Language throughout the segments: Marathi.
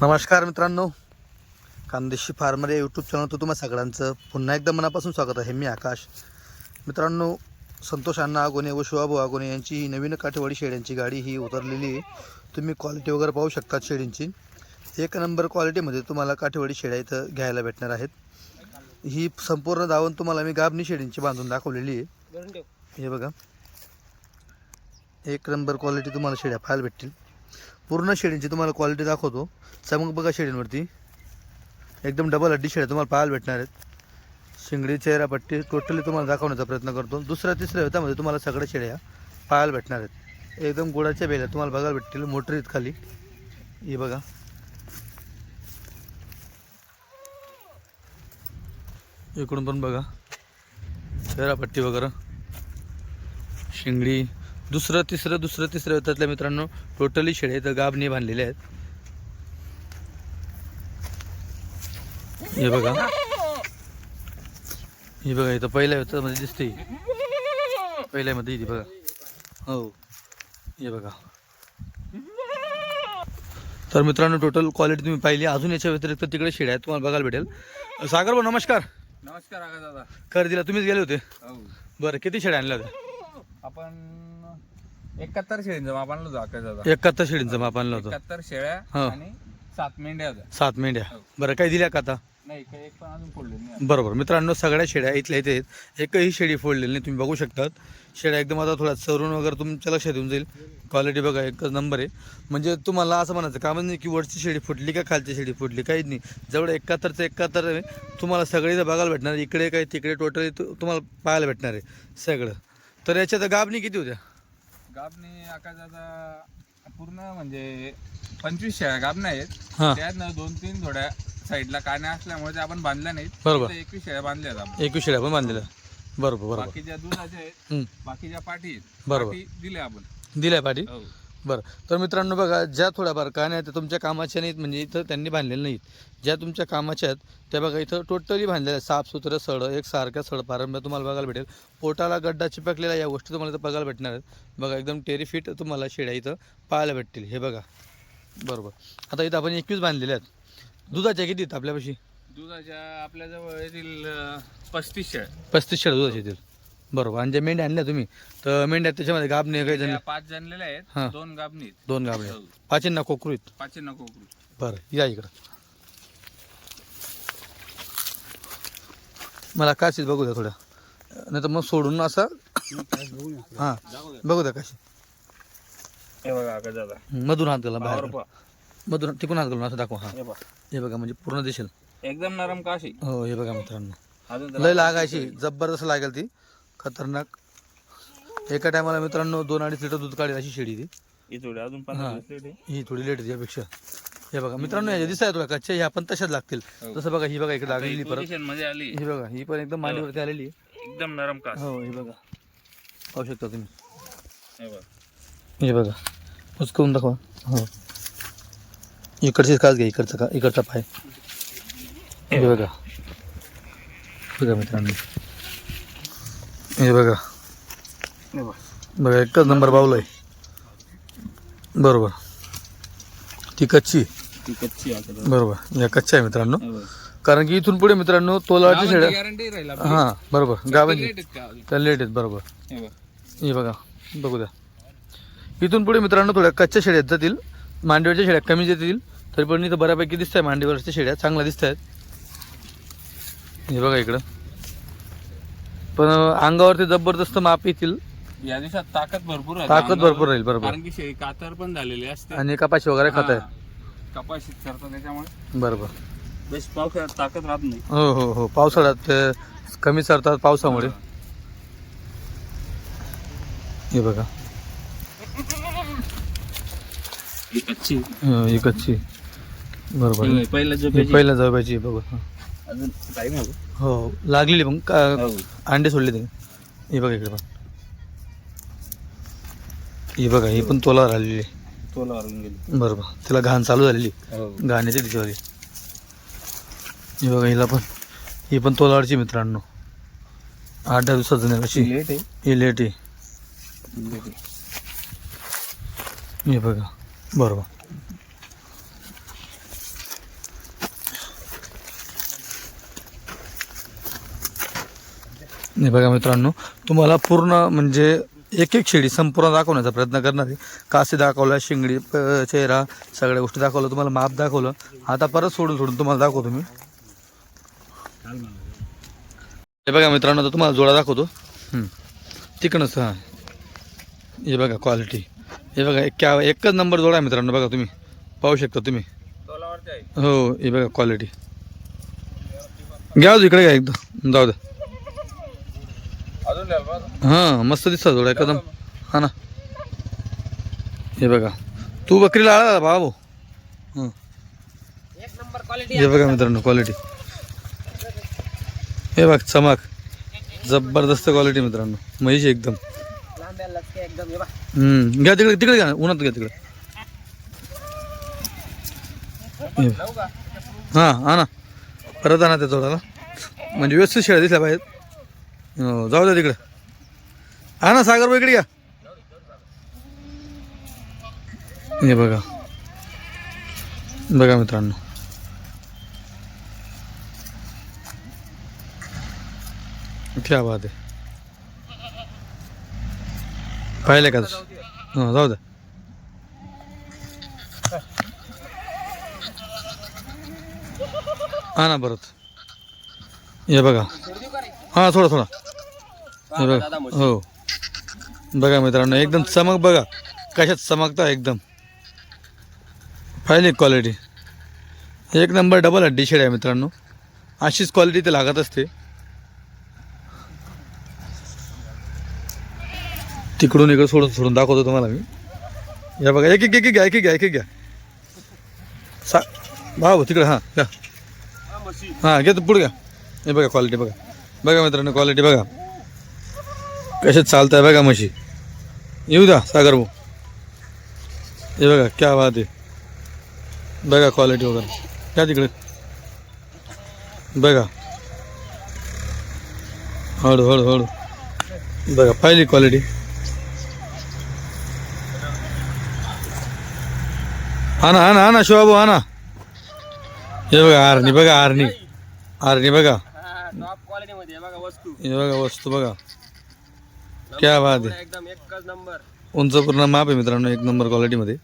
नमस्कार मित्रांनो, खानदेशी फार्मर या यूट्यूब चॅनलवर तुम्हा सगळ्यांचं पुन्हा एकदा मनापासून स्वागत आहे. मी आकाश. मित्रांनो, संतोष अण्णा आगोने व शिवाभाऊ आगोने यांची ही नवीन काठेवाडी शेळ्यांची गाडी ही उतरलेली आहे. तुम्ही क्वालिटी वगैरे पाहू शकता शेळींची. एक नंबर क्वालिटीमध्ये तुम्हाला काठेवाडी शेळ्या इथं घ्यायला भेटणार आहेत. ही संपूर्ण दावण तुम्हाला मी गाबणी शेळींची बांधून दाखवलेली आहे. हे बघा, एक नंबर क्वालिटी तुम्हाला शेळ्या पाहायला भेटतील. पूर्ण शेळींची तुम्हाला क्वालिटी दाखवतो. चमक बघा शेळींवरती, एकदम डबल हड्डी शेळ्या तुम्हाला पाहायला भेटणार आहेत. शिंगडी, चेहरा पट्टी टोटली तुम्हाला दाखवण्याचा प्रयत्न करतो. दुसऱ्या तिसऱ्या व्यतामध्ये तुम्हाला सगळ्या शेळ्या पाहायला भेटणार आहेत. एकदम गोडाच्या बेल्या तुम्हाला बघायला भेटतील. मोटर आहेत खाली, हे बघा. इकडून पण बघा, चेहरा पट्टी वगैरे, शिंगडी. दुसऱ्या तिसऱ्या व्यतातल्या मित्रांनो टोटली शेळ्या इथं गाबणी बांधलेल्या आहेत. हे बघा, ही बघा इथं पहिल्या व्यतामध्ये दिसते. पहिल्यामध्ये इथे बघा. हो, हे बघा. तर मित्रांनो, टोटल क्वालिटी तुम्ही पाहिली. अजून याच्या व्यतिरिक्त तिकडे शेळ्या आहेत तुम्हाला बघायला भेटेल. सागर भाऊ नमस्कार. नमस्कार आका दादा. खरेदीला तुम्हीच गेले होते? हो. बरं, किती शेळ्या आणल्या होत्या? आपण 71 शेळींचं माप आणलं होतं आका दादा. 71 शेळींचं माप आणलं होतं. 71 शेळ्या हो. आणि 7 मेंढ्या होत्या. 7 मेंढ्या. हो. बरं, काही दिल्या का आता? नाही, एक पण अजून फोडले नाही. बरोबर मित्रांनो, सगळ्या शेळ्या इथल्या इथे आहेत. एकही शेळी फोडलेली नाही. तुम्ही बघू शकतात. शेळ्या एकदम आता थोडा चरून वगैरे तुमच्या लक्षात येऊन जाईल. क्वालिटी बघा, एकच नंबर आहे. म्हणजे तुम्हाला असं म्हणायचं काम नाही की वरची शेळी फुटली का खालची शेळी फुटली, काहीच नाही. जेवढं 71चं 71 आहे तुम्हाला सगळे इथं बघायला भेटणार. इकडे काही तिकडे टोटली तुम्हाला पाहायला भेटणार आहे सगळं. तर याच्यात गाबणी किती होत्या? गाबने आका दादा पूर्ण म्हणजे 25 शेळ्या गाबण्या आहेत. हां, त्यात 2-3 थोड्या साईडला कान्या असल्यामुळे त्या आपण बांधल्या नाहीत. बरोबर. 21 शेळ्या बांधल्या आहेत आपण. 21 शेळ्या पण बांधलेल्या. बरोबर बरोबर. बाकीच्या दुधाच्या आहेत, हं, बाकीच्या पाठी आहेत. बरोबर. पाठी दिल्या आपण. दिल्या पाठी. हो. बरं, तर मित्रांनो बघा, ज्या थोड्याफार कान्या आहेत त्या तुमच्या कामाच्या नाहीत. म्हणजे इथं त्यांनी बांधलेल्या नाहीत. ज्या तुमच्या कामाच्या आहेत त्या बघा इथं टोटली बांधलेल्या आहेत. साफसुथरं सड, एकसारख्या सड पारंब्या तुम्हाला बघायला भेटेल. पोटाला गड्डा चिपकलेला, या गोष्टी तुम्हाला इथं बघायला भेटणार आहेत. बघा, एकदम टेरिफिट तुम्हाला शेळ्या इथं पाहायला भेटतील. हे बघा, बरोबर. आता इथं आपण 21 बांधलेल्या आहेत. दुधाच्या किती आहेत आपल्यापाशी? दुधाच्या आपल्याजवळ येतील 35 शेळ्या. 35 शेळ्या दुधाच्या येतील. बरोबर. आणि ज्या मेंढ्या आणल्या तुम्ही, तर मेंढ्या त्याच्यामध्ये गाबणे काही जण 5 जणलेल्या आहेत. हां. 2 गाबणी आहेत. 2 गाबणे, हो. 5 कोकरूत. 5 नको उकळू. बरं, या इकडं. मला काशीच बघू द्या थोड्या, नाही तर मग सोडून असं. हां, बघू द्या काशी. हे बघा आका दादा. मधून हात घाला बाहेर, पावर पहा. मधून तिकून हात घालून असं दाखवा. हां, हे पहा. हे बघा, म्हणजे पूर्ण दिसेल. एकदम नरम काशी. हो, हे बघा मित्रांनो, अजून लय लागायची, जबरदस्त लागेल ती, खतरनाक. एका टायमाला मित्रांनो 2-2.5 लिटर दूध काढेल अशी शेळी ती. ही थोडी अजून हां, 15 लिटर आहे. ही थोडी लेट यापेक्षा. हे बघा मित्रांनो, याच्या दिसाय तुला कच्च्या ह्या पण तशाच लागतील. हो. तसं बघा, ही बघा इकडे लागलेली परत. पोझिशन मध्ये आली. ही बघा, ही पण एकदम मांडीवरती आलेली आहे. एकदम नरम कास. हो, हे बघा, पाहू शकता तुम्ही. हे बघा. हे बघा, उचकून दाखवा. हो, इकडचीच कास घ्या, इकडचा पाय. हे बघा, बघा मित्रांनो, हे बघा, हे बघा. बघा एकच नंबर बावला आहे. बरोबर, ती कच्ची. ती कच्ची आहे आका दादा. बरोबर, या कच्च्या आहे मित्रांनो. हे बघा. कारण की इथून पुढे मित्रांनो तोलाची शेळ्या. गॅरंटी राहील आपली. हां, बरोबर, गावांची लेट आहेत का अजून? त्या लेट आहेत. बरोबर, हे बघा. हे बघा, बघू द्या. इथून पुढे मित्रांनो थोड्या कच्च्या शेळ्यात जातील. मांडीवरच्या शेळ्या कमी येतील. तरी पण इथं बऱ्यापैकी दिसत आहे. मांडीवरच्या शेळ्या चांगल्या दिसत आहेत. हे बघा इकडं, पण अंगावरती जबरदस्त माप येतील. या दिवसात ताकद भरपूर आहे. ताकद भरपूर राहील. बरोबर. कारण की शेळी कातर पण झालेली असते आणि कपाशी वगैरे खात आहे. कपाशीत करतात त्याच्यामुळे बरोबर. बेस्ट पावसाळ्यात ताकद राहत नाही. हो हो हो, पावसाळ्यात कमी सरतात पावसामुळे. हे बघा, ही कच्ची. ही कच्ची. बरोबर, पहिला जो पहिला जाऊ पाहिजे. बघू. अजून टाइम आहे. हो, लागलेली मग अंडे सोडले ते. हे बघा इकडे पण. ही बघा, ही पण तोला राहिलेली. तोला वारून गेली. बरोबर, तिला घाण चालू झालेली. हो. घाण्याची तिच्यावाली. ही बघा, हिला पण, ही पण तोलावरची मित्रांनो. 8-10 दिवसाचं नाही अशी. लेट आहे. ही लेट आहे. हे बघा, बरोबर. हे बघा मित्रांनो, तुम्हाला पूर्ण म्हणजे एक एक शेळी संपूर्ण दाखवण्याचा प्रयत्न करणार आहे. कासे दाखवला, शिंगडी, चेहरा, सगळ्या गोष्टी दाखवलं, तुम्हाला माप दाखवलं. आता परत सोडून तुम्हाला दाखवतो मी. हे बघा मित्रांनो, आता तुम्हाला जोडा दाखवतो. तिकडंच हां, हे बघा क्वालिटी. हे बघा एकच नंबर जोडा आहे मित्रांनो. बघा तुम्ही पाहू शकता तुम्ही. हो, हे बघा क्वालिटी. घ्या इकडे घ्या एकदम, जाऊ द्या. हां, मस्त दिसतात जोडा एकदम. हा ना, हे बघा. तू बकरीला आला बाबू. हां, हे बघा मित्रांनो क्वालिटी. हे बघ चमक, जबरदस्त क्वालिटी मित्रांनो. म्हैस एकदम. घ्या तिकडे, तिकडे घ्या, उन्हात घ्या तिकडे. हां, हा ना, परत आणा त्या जोडाला, म्हणजे व्यवस्थित शेळ्या दिसल्या पाहिजेत. हो, जाऊ द्या तिकडे. हा ना सागर इकडे घ्या. हे बघा, बघा मित्रांनो. क्या बात आहे. पाहिले का? हां, जाऊ द्या. हा ना परत. हे बघा. हां, थोडा थोडा. हे बघा. हो, बघा मित्रांनो, एकदम चमक बघा कशात चमकता एकदम. पाहिली क्वालिटी एक नंबर. डबल हड्डी शेड आहे मित्रांनो. अशीच क्वालिटी ते लागत असते. तिकडून इकडे सोडून दाखवतो तुम्हाला मी. या बघा, एक एक एक घ्या, एक एक घ्या, एक एक घ्या. भाऊ तिकडे. हां घ्या. हां घ्या, पुढे घ्या. हे बघा क्वालिटी बघा. बघा मित्रांनो क्वालिटी बघा कशात चालत आहे. बघा म्हशी. येऊ द्या सागर भाऊ. हे बघा क्या बात आहे. बघा क्वालिटी वगैरे. घ्या तिकडे. बघा हळू हळू हळू. बघा पाहिली क्वालिटी. हा ना, हा ना, हा ना शिवाभाऊ, हा ना. हे बघा आरणी, बघा आरणी, आरणी बघा. हे बघा वस्तू बघा. क्या बात आहे. एकदम एकच नंबर. उंच पूर्ण माप आहे मित्रांनो, एक नंबर क्वालिटी मध्ये.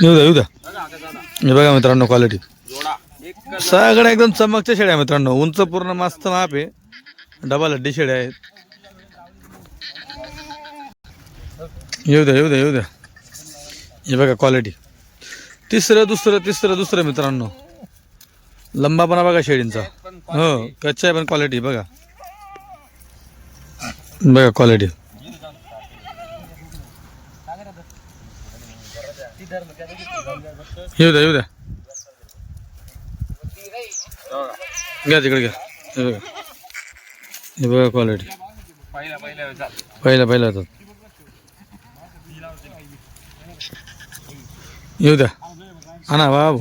येऊ द्या, येऊ द्या. हे बघा मित्रांनो क्वालिटी. सगळ्या एकदम चमकच्या शेळ्या आहे मित्रांनो. उंच पूर्ण मस्त माप आहे. डबल हड्डी शेळ्या आहेत. येऊ द्या, येऊ द्या, येऊ द्या. हे बघा क्वालिटी. तिसरं दुसरं मित्रांनो. लंबापणा बघा शेळींचा. हो, कच्चा आहे पण क्वालिटी बघा. बघा क्वालिटी. येऊ द्या, येऊ द्या. घ्या तिकडे घ्या. हे बघा, हे बघा क्वालिटी. पहिला होतात. येऊ द्या. हा ना बाबू.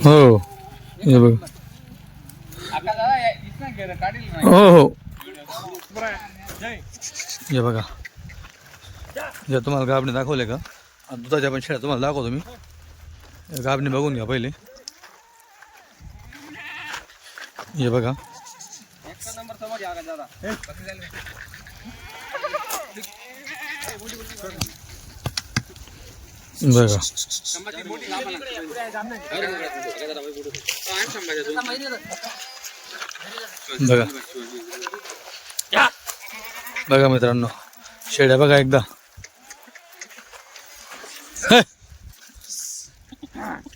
हो, हे बघ. हो हो, हे बघा. जर तुम्हाला गाबणे दाखवले का, दुधाच्या पण शेळ्या तुम्हाला दाखवतो मी. गाबणे बघून घ्या पहिले. हे बघा. बघा बघा बघा मित्रांनो शेळ्या बघा एकदा.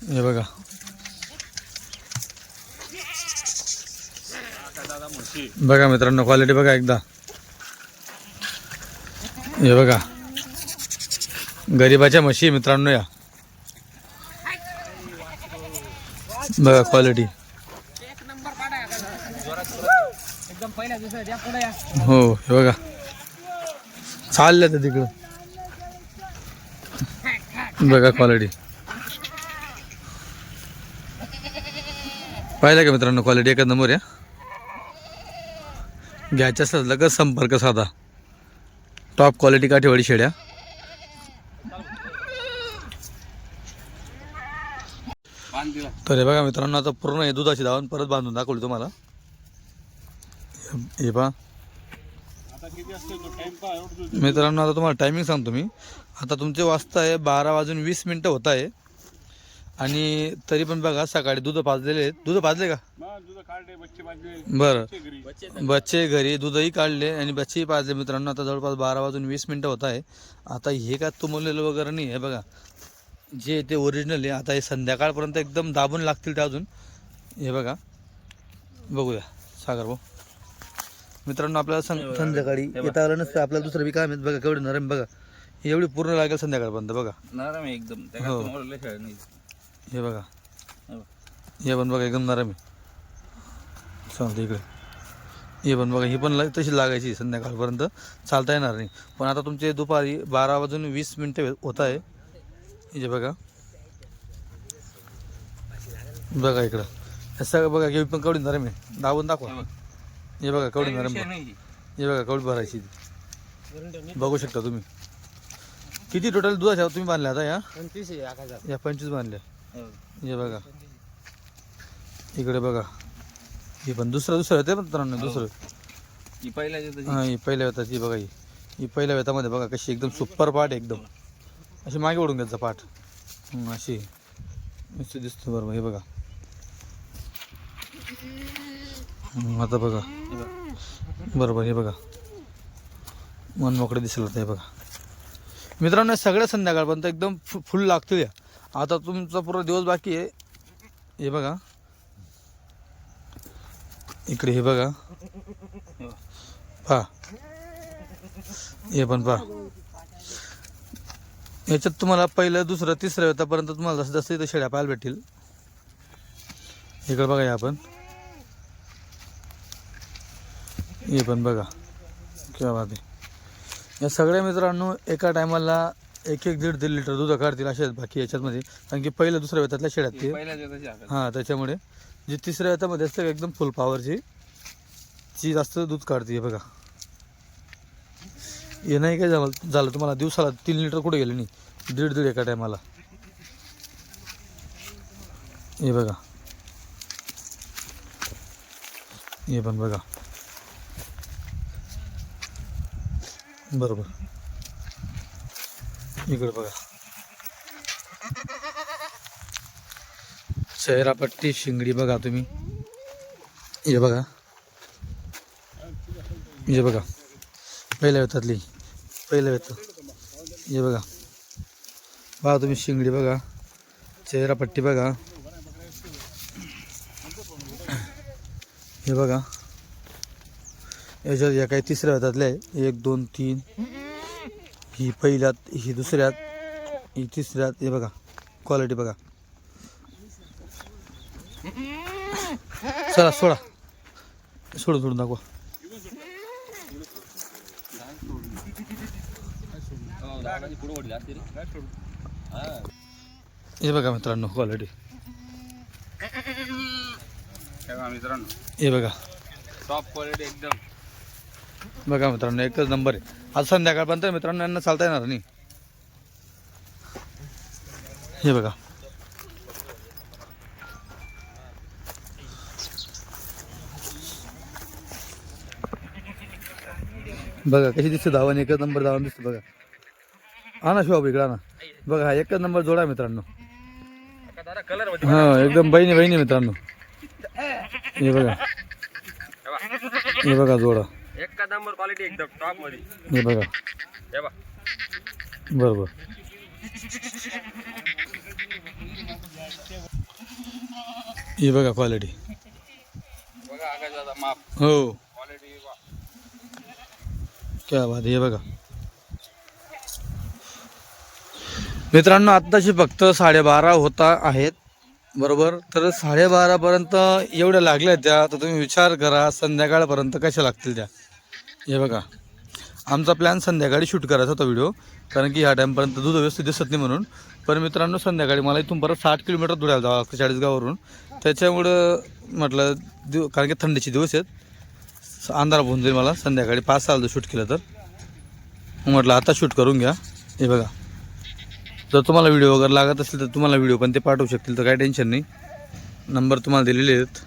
हे बघा बघा मित्रांनो क्वालिटी बघा एकदा. हे बघा गरीबाच्या म्हशी मित्रांनो या. बघा क्वालिटी. हो हे बघा चालल्या तर तिकडं. बघा क्वालिटी पाहिलं का मित्रांनो. क्वालिटी एकच नंबर या. घ्यायच्या असलं लगेच संपर्क साधा. टॉप क्वालिटी काठेवाडी शेळ्या. बांध दिला. तर हे बघा मित्रांनो, आता पूर्ण हे दुधाची धावण परत बांधून दाखवली तुम्हाला. हे पहा मित्रांनो, आता तुम्हाला टायमिंग सांगतो मी. आता तुमचे वाजता आहे 12:20 होत आहे. आणि तरी पण बघा सकाळी दूध पाजलेले आहेत. दूध पाजले का? बरं, बच्चे घरी दूधही काढले आणि बच्चेही पाजले मित्रांनो. आता जवळपास 12:20 होत आहे. आता हे का तुंबलेलं वगैरे नाही आहे बघा, जे ते ओरिजिनल आहे. आता हे संध्याकाळपर्यंत एकदम दाबून लागतील ते अजून. हे बघा, बघूया सागर भाऊ. मित्रांनो, आपल्याला संध्याकाळी येता आलं नसतं. आपल्याला दुसरं बी काय माहित बघा केवढं नरम. बघा एवढी पूर्ण लागेल संध्याकाळपर्यंत. बघा नरम आहे एकदम. हो. हे बघा, हे पण बघा एकदम नरम आहे. चालतं इकडे. हे पण बघा, ही पण तशी लागायची संध्याकाळपर्यंत, चालता येणार नाही. पण आता तुमचे दुपारी 12:20 होत आहे. हे बघा, बघा इकडं हे सगळं बघा, हे पण कवडी नरम आहे. दाबून दाखवा. हे बघा कवडी नरम. हे बघा कवडी भरायची बघू शकता तुम्ही. किती टोटल दुधाच्या तुम्ही बांधल्या आता? या 25 बांधल्या. हे बघा इकडे बघा, ही पण दुसरं होते मित्रांनो. दुसरं हां, ही पहिल्या वेतात. ही बघा, ही पहिल्या वेतामध्ये बघा कशी एकदम सुपर पाठ एकदम. अशी मागे ओढून घ्यायचा पाठ अशी नुसती दिसतो. बरोबर, हे बघा. आता बघा बरोबर, हे बघा मन मोकळे दिसलं होतं. हे बघा मित्रांनो, सगळ्या संध्याकाळपर्यंत एकदम फुल लागतील या. आता तुमचा पूर्ण दिवस बाकी आहे. हे बघा इकडे, हे बघा पहा. हे पण पहा, याच्यात तुम्हाला पहिलं दुसरं तिसऱ्या वेतापर्यंत तुम्हाला जसं जसं इथं शेळ्या पाहायला भेटतील. इकडे बघा, हे आपण हे पण बघा किंवा बात आहे. या सगळ्या मित्रांनो एका टायमाला 1-1, 1.5 लिटर दूध काढतील असे आहेत बाकी याच्यामध्ये. कारण की पहिल्या दुसऱ्या वेतातल्या शेळ्यात ते हां, त्याच्यामुळे जी तिसऱ्या वेतामध्ये असते एकदम फुल पॉवरची ती जास्त दूध काढते. बघा, हे नाही काय झालं तुम्हाला दिवसाला 3 लिटर कुठे गेले नाही, 1.5 एका टायमाला. हे बघा, हे पण बघा बरोबर. इकडे बघा, चेहरापट्टी शिंगडी बघा तुम्ही. हे बघा, हे बघा पहिल्या वेतातली पहिल्या वेत. हे बघा बघा तुम्ही शिंगडी बघा, चेहरापट्टी बघा. हे बघा, याच्यात या काही तिसऱ्या वेतातल्या आहे. 1, 2, 3. ही पहिल्यात, ही दुसऱ्यात, ही तिसऱ्यात. हे बघा क्वालिटी बघा. चला सोडून दाखवा. हे बघा मित्रांनो क्वालिटी. मित्रांनो हे बघा टॉप क्वालिटी एकदम. बघा मित्रांनो एकच नंबर आहे. आज संध्याकाळपर्यंत मित्रांनो यांना चालता येणार नाही. हे बघा बघा कशी दिसते धावण. एकच नंबर धावण दिसते बघा. हा ना शिवाब इकडा ना. बघा हा एकच नंबर जोडा मित्रांनो. हा एकदम बहिणी मित्रांनो. हे बघा, हे बघा जोडा एक नंबर क्वालिटी एकदम टॉप मध्ये. हे बघा बरोबर. हे बघा क्वालिटी बघा आकाशाचा माप. हो क्वालिटी क्या बात. हे बघा मित्रांनो आत्ताशी फक्त 12:30 होता आहेत बरोबर. तर 12:30 पर्यंत एवढ्या लागल्या त्या. तर तुम्ही विचार करा संध्याकाळपर्यंत कशा लागतील त्या. हे बघा आमचा प्लॅन संध्याकाळी शूट करायचा होता व्हिडिओ, कारण की ह्या टाईमपर्यंत दूध व्यवस्थित दिसत नाही म्हणून. पण मित्रांनो संध्याकाळी मला इथून परत 60 किलोमीटर धुळ्याला जावं लागतं चाळीसगाववरून. त्याच्यामुळं म्हटलं कारण की थंडीचे दिवस आहेत. अंधार होऊन जाईल मला संध्याकाळी 5-6 जर शूट केलं तर म्हटलं आता शूट करून घ्या. हे बघा, जर तुम्हाला व्हिडिओ वगैरे लागत असेल तर तुम्हाला व्हिडिओ पण ते पाठवू शकतील, तर काही टेन्शन नाही. नंबर तुम्हाला दिलेले आहेत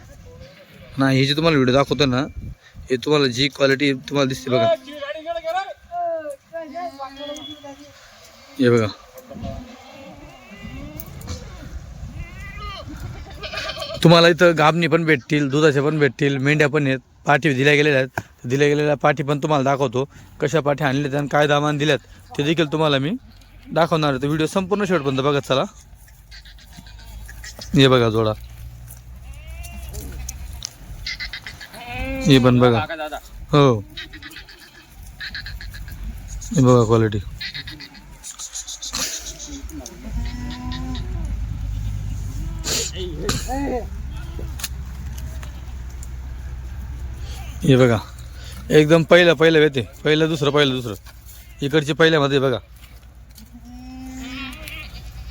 ना. हे जे तुम्हाला व्हिडिओ दाखवतो ना, हे तुम्हाला जी क्वालिटी तुम्हाला दिसते बघा, हे बघा. तुम्हाला इथं गाबणी पण भेटतील, दुधाच्या पण भेटतील, मेंढ्या पण आहेत, पाठी दिल्या गेलेल्या आहेत. दिल्या गेलेल्या पाठी पण तुम्हाला दाखवतो, कशा पाठी आणल्या आणि काय दामान दिल्यात ते देखील तुम्हाला मी दाखवणार आहे. तर व्हिडिओ संपूर्ण शेवटपर्यंत बघत चला. हे बघा जोडा, हे पण बघा. हो, हे बघा क्वालिटी. हे बघा, एकदम पहिलं येते, पहिलं दुसरं इकडचे पहिल्यामध्ये बघा.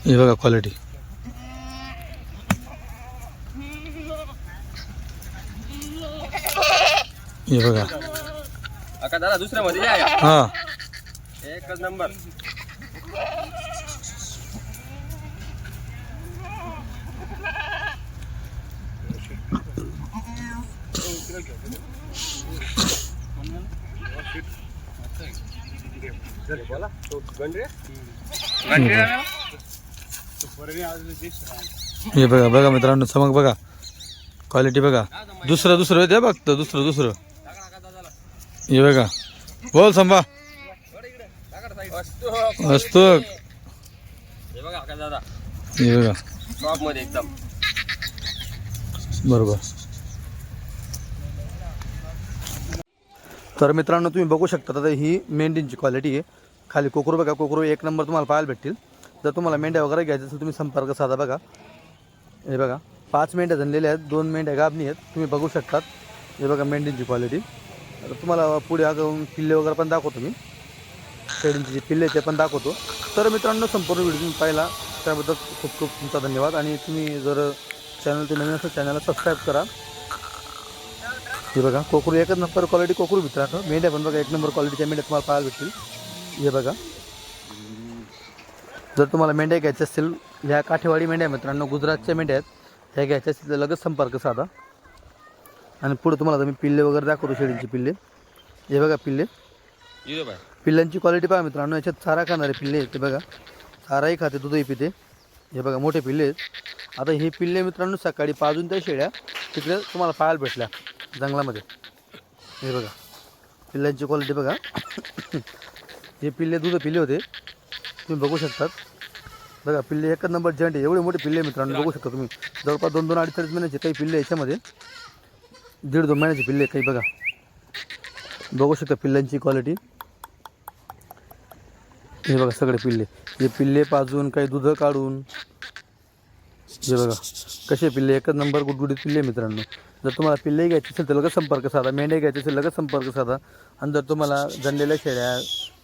हे बघा क्वालिटी. हे बघा काका दादा दुसऱ्यामध्ये हा, एकच नंबर. हे बघा बघा मित्रांनो, चमक बघा, क्वालिटी बघा. दुसरं येते बघ, दुसरं. हे बघा, बोल संभा असतो. हे बघा काका दादा हे बघा टॉप मध्ये एकदम बरोबर. तर मित्रांनो तुम्ही बघू शकता, आता ही मेंढींची क्वालिटी आहे. खाली कोकरू बघा, कोकरू 1 नंबर तुम्हाला पाहायला भेटतील. जर तुम्हाला मेंढ्या वगैरे घ्यायच्या असेल तुम्ही संपर्क साधा. बघा हे बघा, 5 मेंढ्या जनलेल्या आहेत, 2 मेंढ्या गाभणी आहेत, तुम्ही बघू शकतात. हे बघा मेंढींची क्वालिटी. आता तुम्हाला पुढे अजून पिल्ले वगैरे पण दाखवतो मी, शेळींचे जे पिल्ले ते पण दाखवतो. तर मित्रांनो संपूर्ण व्हिडिओ तुम्ही पाहिला त्याबद्दल खूप खूप तुमचा धन्यवाद. आणि तुम्ही जर चॅनल ते नवीन असेल चॅनलला सबस्क्राईब करा. हे बघा कोकरू 1 नंबर क्वालिटी कोकरू मित्रांनो. मेंढ्या पण बघा 1 नंबर क्वालिटीच्या मेंढ्या तुम्हाला पाहायला भेटतील. हे बघा, जर तुम्हाला मेंढ्या घ्यायच्या असतील, ह्या काठेवाडी मेंढ्या मित्रांनो, गुजरातच्या मेंढ्या आहेत, ह्या घ्यायच्या असतील तर लगेच संपर्क साधा. आणि पुढे तुम्हाला मी पिल्ले वगैरे दाखवतो, शेळींची पिल्ले. हे बघा पिल्ले, पिल्लांची क्वालिटी पहा मित्रांनो. याच्यात चारा खाणारे पिल्ले आहेत, ते बघा चाराही खाते, दूधही पिते. हे बघा मोठे पिल्ले आहेत. आता हे पिल्ले मित्रांनो सकाळी पाजून त्या शेळ्या तिकडे तुम्हाला पाहायला भेटल्या जंगलामध्ये. हे बघा पिल्लांची क्वालिटी बघा. हे पिल्ले दूध पिल्ले होते, तुम्ही बघू शकतात. बघा पिल्ले 1 नंबर जंट आहे, एवढे मोठे पिल्ले मित्रांनो बघू शकता तुम्ही. जवळपास 2-2 अडीच महिन्याचे काही पिल्ले याच्यामध्ये, 1.5-2 महिन्याचे पिल्ले काही. बघा बघू शकता पिल्लांची क्वालिटी. हे बघा सगळे पिल्ले, हे पिल्ले पाजून काही दूध काढून. हे बघा कसे पिल्ले, 1 नंबर गुडगुडीत पिल्ले मित्रांनो. जर तुम्हाला पिल्ले घ्यायचे असेल तर लगेच संपर्क साधा, मेंढ्या घ्यायचे असेल लगेच संपर्क साधा. आणि जर तुम्हाला जनलेल्या शेळ्या,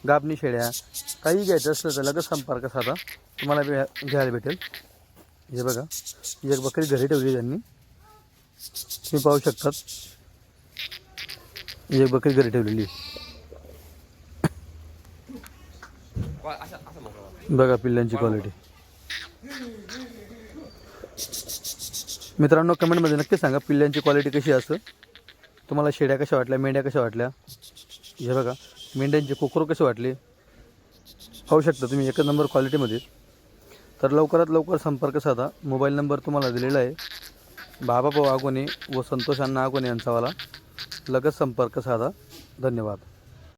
गाभणी शेळ्या काही घ्यायचं असलं तर लगेच संपर्क साधा, तुम्हाला घ्यायला भेटेल. हे बघा ही एक बकरी घरी ठेवली त्यांनी, तुम्ही पाहू शकतात. ही एक बकरी घरी ठेवलेली. बघा पिल्लांची क्वालिटी. मित्रांनो कमेंटमध्ये नक्की सांगा पिल्लांची क्वालिटी कशी असं, तुम्हाला शेळ्या कशा वाटल्या, मेंढ्या कशा वाटल्या. हे बघा मेंढ्यांचे कोकरू कसे वाटले पाहू शकता तुम्ही, 1 नंबर क्वालिटीमध्ये. तर लवकरात लवकर संपर्क साधा. मोबाईल नंबर तुम्हाला दिलेला आहे, बाबाभाऊ आगोने व संतोष अण्णा आगोने यांचावाला. लगेच संपर्क साधा. धन्यवाद.